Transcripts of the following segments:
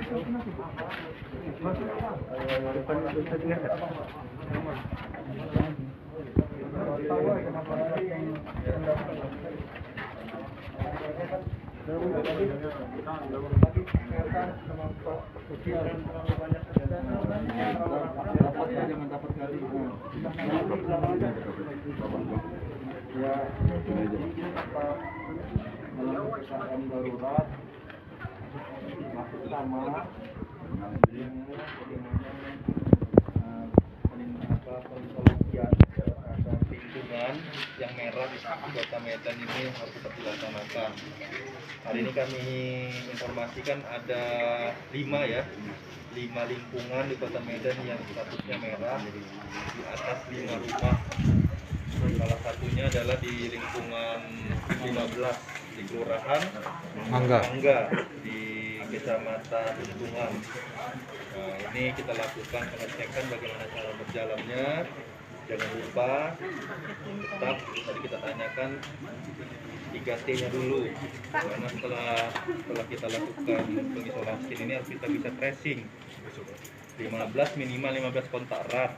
darurat masuk sama pengisolasian terhadap lingkungan yang merah di Kota Medan ini harus tetap dilaksanakan. Hari ini kami informasikan ada 5 lingkungan di Kota Medan yang statusnya merah, di atas 5 rumah. Salah satunya adalah di lingkungan 15 di Kelurahan Mangga di Kecamatan Tuntungan. Nah, ini kita lakukan pengecekan bagaimana cara berjalannya. Jangan lupa tetap tadi kita tanyakan 3T-nya dulu, karena setelah kita lakukan pengisolasi ini harus kita bisa tracing minimal 15 kontak erat.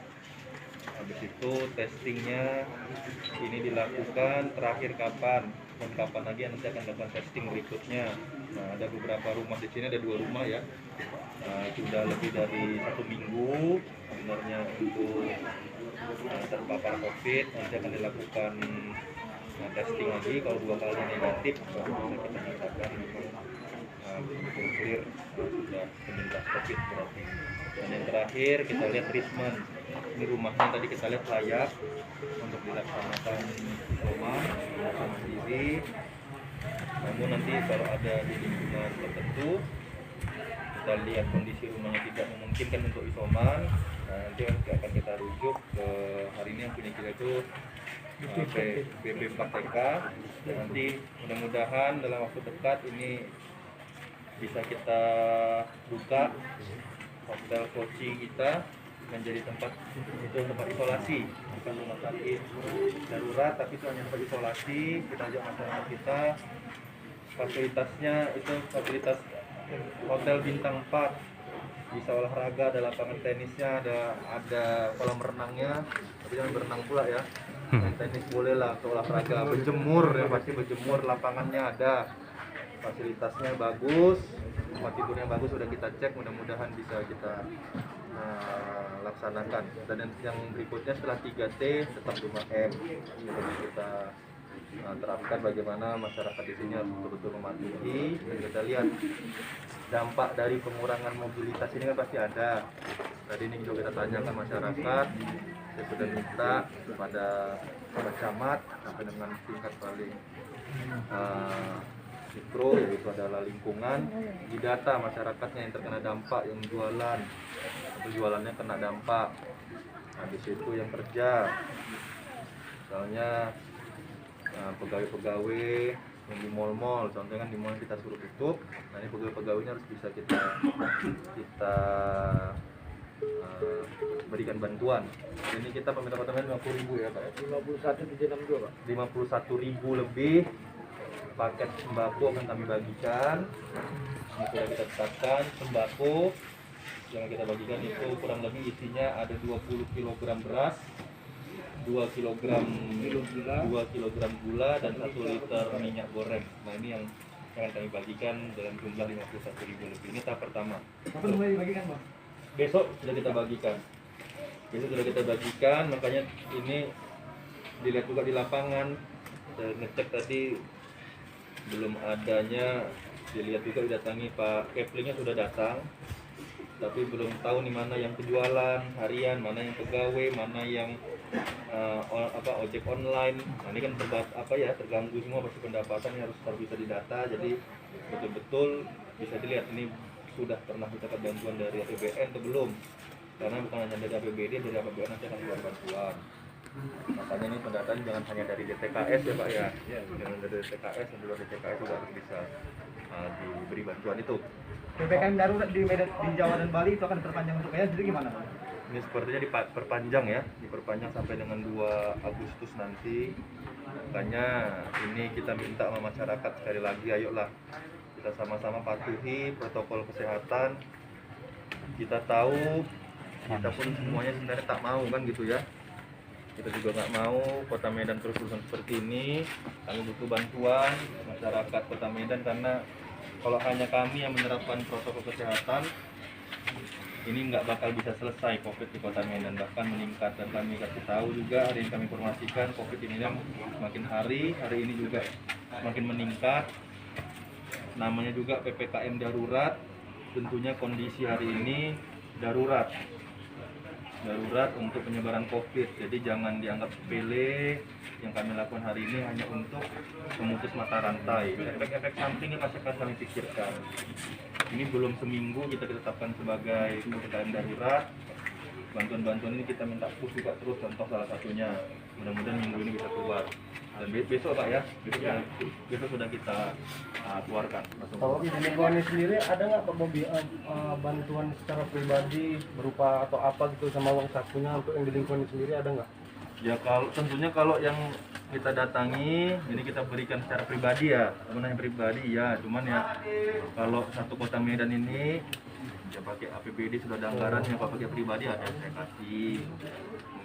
Habis itu testingnya ini dilakukan terakhir kapan dan kapan lagi nanti akan dilakukan testing berikutnya. Nah, ada beberapa rumah di sini, ada 2 rumah ya. Sudah lebih dari 1 minggu sebenarnya untuk terpapar COVID. Nanti akan dilakukan testing lagi. Kalau 2 kali negatif baru bisa kita nyatakan clear sudah penyintas COVID berarti. Dan yang terakhir kita lihat treatment. Ini rumahnya tadi kita lihat layak untuk dilaksanakan isoman mandiri. Namun nanti kalau ada di lingkungan tertentu kita lihat kondisi rumahnya tidak memungkinkan untuk isoman, nah, nanti akan kita rujuk ke hari ini yang punya kita itu BP 4TK. Dan nanti mudah-mudahan dalam waktu dekat ini bisa kita buka hotel coaching kita menjadi tempat isolasi, bukan rumah sakit darurat, tapi itu hanya tempat isolasi. Kita ajak masyarakat kita, fasilitasnya itu fasilitas hotel bintang 4, bisa olahraga, ada lapangan tenisnya, ada kolam renangnya, tapi jangan berenang pula ya. Tenis boleh lah, untuk olahraga, berjemur ya pasti berjemur, lapangannya ada, fasilitasnya bagus, tempat tidurnya bagus, sudah kita cek, mudah-mudahan bisa kita laksanakan. Dan yang berikutnya setelah 3T tetap 5M kita terapkan bagaimana masyarakat di sini harus betul-betul mematuhi. Dan kita lihat dampak dari pengurangan mobilitas ini kan pasti ada. Tadi ini juga kita tanyakan masyarakat, saya sudah minta kepada camat sampai dengan tingkat paling mikro, yaitu adalah lingkungan, didata masyarakatnya yang terkena dampak, yang jualan atau jualannya kena dampak. Habis itu yang kerja, misalnya pegawai-pegawai yang di mal-mal, contohnya kan di mal kita suruh tutup. Nah, ini pegawai-pegawainya harus bisa kita berikan bantuan. Ini kita pemerintah kota Medan 50.000 ya Pak ya? 51.762 Pak. 51.000 lebih paket sembako akan kami bagikan. Ini sudah kita tetapkan. Sembako yang kita bagikan itu kurang lebih isinya ada 20 kg beras, 2 kg gula dan 1 liter minyak goreng. Nah, ini yang akan kami bagikan dalam jumlah 51.000 lebih. Ini tahap pertama. Kapan mulai dibagikan, Bang? Besok sudah kita bagikan. Makanya ini dilihat juga di lapangan. Saya ngecek tadi belum adanya, dilihat juga didatangi Pak Keplingnya sudah datang, tapi belum tahu nih mana yang penjualan harian, mana yang pegawai, mana yang ojek online. Nah, ini kan terganggu semua, pasti pendapatannya harus bisa didata. Jadi betul-betul bisa dilihat ini sudah pernah mendapat bantuan dari APBN atau belum, karena bukan hanya dari APBD, dari APBN nanti akan keluar bantuan. Makanya ini pendataan jangan hanya dari DTKS ya Pak ya, jangan dari DTKS, dan luar DTKS juga harus bisa diberi bantuan itu. PPKM darurat di Medan, di Jawa dan Bali itu akan terpanjang untuk Medan, jadi gimana Pak? Ini sepertinya diperpanjang sampai dengan 2 Agustus nanti. Makanya ini kita minta sama masyarakat sekali lagi, ayolah kita sama-sama patuhi protokol kesehatan, Kita tahu, kita pun semuanya sebenarnya tak mau kan gitu ya. Kita juga nggak mau Kota Medan terus-terusan seperti ini. Kami butuh bantuan masyarakat Kota Medan karena kalau hanya kami yang menerapkan protokol kesehatan, ini nggak bakal bisa selesai COVID di Kota Medan, bahkan meningkat. Dan kami kasih tahu juga, hari ini kami informasikan COVID ini semakin hari ini juga semakin meningkat. Namanya juga PPKM darurat, tentunya kondisi hari ini darurat untuk penyebaran COVID. Jadi jangan dianggap sepele. Yang kami lakukan hari ini hanya untuk memutus mata rantai. Efek-efek sampingnya masih akan kami pikirkan. Ini belum seminggu kita ditetapkan sebagai PPKM darurat. Bantuan-bantuan ini kita minta push juga terus, contoh salah satunya. Mudah-mudahan minggu ini bisa keluar. Dan besok Pak ya, besok sudah kita keluarkan. Kalau di lingkungan sendiri ada nggak Pak Bobi bantuan secara pribadi berupa atau apa gitu sama uang sakunya untuk yang di lingkungan sendiri ada nggak? Ya tentunya kalau yang kita datangi ini kita berikan secara pribadi ya, sebenarnya pribadi ya. Cuman ya kalau satu Kota Medan ini ya pakai APBD sudah ada anggarannya, kalau pakai pribadi ada yang saya kasih.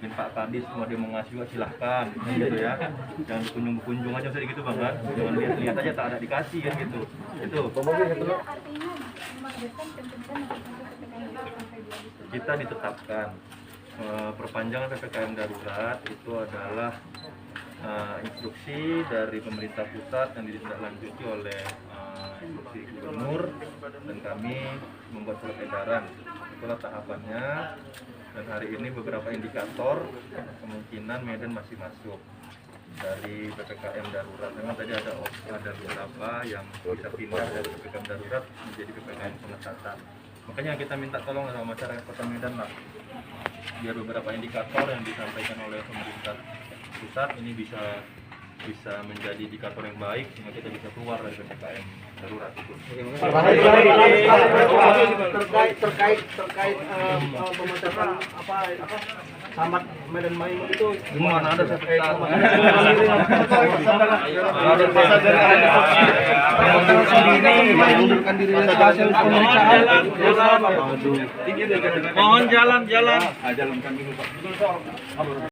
Mungkin Pak Kadis mau dia mau ngasih juga silahkan gitu ya. Jangan berkunjung aja usah gitu Bang kan. Jangan lihat aja tak ada dikasih kan gitu. Itu. Kita ditetapkan perpanjangan PPKM darurat itu adalah instruksi dari pemerintah pusat yang ditindaklanjuti oleh instruksi gubernur, dan kami membuat surat edaran. Itulah tahapannya, dan hari ini beberapa indikator kemungkinan Medan masih masuk dari PPKM darurat. Memang tadi ada beberapa yang bisa pindah dari PPKM darurat menjadi PPKM pengetatan. Makanya kita minta tolong sama masyarakat Kota Medan lah, biar beberapa indikator yang disampaikan oleh pemerintah pusat ini bisa menjadi indikator yang baik sehingga kita bisa keluar dari PPKM darurat itu. Terkait pemecatan apa Sambat Medan Maimun itu Gimana ada sertifikat? mengundurkan diri dari hasil pemeriksaan. Mohon jalan.